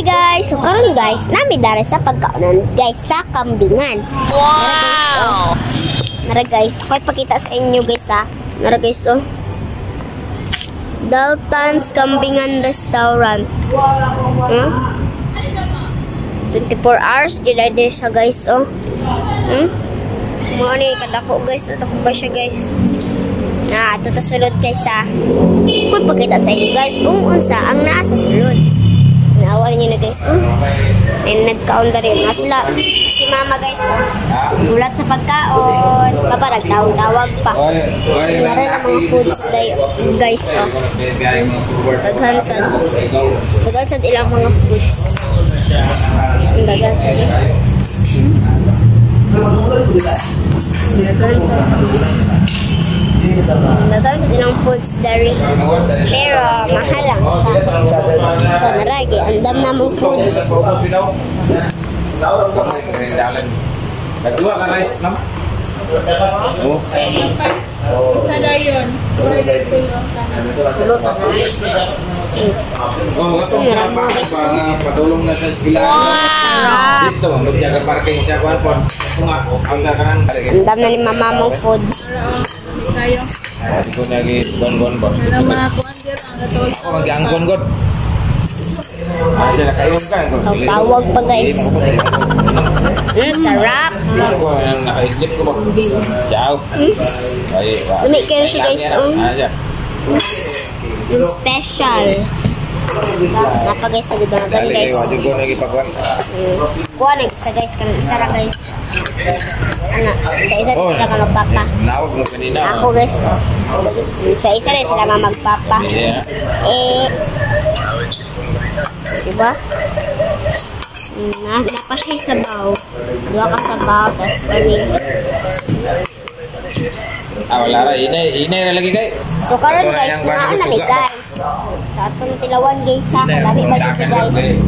Hi guys! So karon guys, nami dara sa pagkaunan guys sa kambingan. Wow! Nara guys, ako'y pakita sa inyo guys ha. Nara guys oh. Dalton's Kambingan Restaurant. 24 hours dito siya guys oh. Mga ni kadako guys, dako pa siya guys. Na ato ta sulod guys ha. Ako'y pakita sa inyo guys kung unsa ang naa sa sulod. Naawal niyo na guys. And nagkaon na rin. Masla. Si mama guys. Gulat sa pagkaon. Papa nagtawag pa. Naroon ang mga foods guys. Naghansad. Naghansad ilang mga foods. Naghansad. Naghansad ilang foods dari. Pero mahal lang siya. So naragi. Andam namang foods. Nagduwa ka rice nam? Isa na yun. Padulong na sa eskwela. Dito, magjaga parking sa kwan. Andam na ni mama mong food. Tayo. Hindi ko lagi bon-bon ba? Ano mga kuwan dyan ang gatawag? Ako mag-angkon god. Diyan na kayo ka. Tawag pa guys. Sarap. Ako ang naka-slip ko ba? Ciao. Lumikir siya guys. Yung special. Napa guys sa dudagan guys. Wajib ko lagi pakwan. Kuha na isa guys. Isa ra guys. Ano, sa isa din sila magpapa. Nawag mo kanina. Ako guys. Sa isa din sila magpapa. Diba? Napa siya sabaw. Dua ka sabaw. Tapos kami. Wala ra. Inay na lagi kay. So karon guys, naan na ni guys. Sa asong tilawan guys ha. Kalami ba dito guys?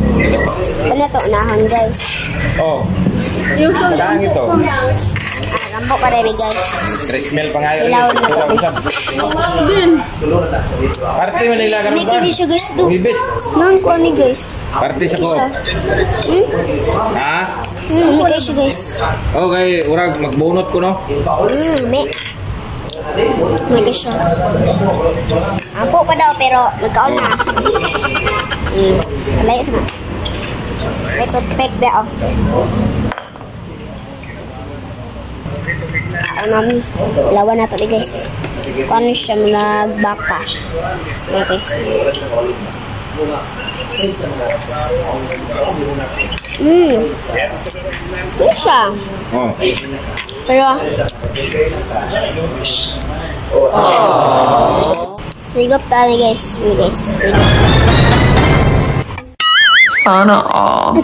Ano to? Unahan guys. Oh. Padaan ito. Rambo pa rin guys. Smell pa nga yun. Ilawan na to. Party mo nila karon May ba? kili siya guys do. Bibis. Nang ko ni guys. Party sa ko. Ha? May kili siya guys. Okay, urag magbunot ko no. May. May kili siya. Ampo pa daw pero nagkaon na. Layo siya na. Let's pick that off. Lawan na to guys. Paano siya nagbaka? Guys. Ano siya? Pero sigop tayo guys. Sana all.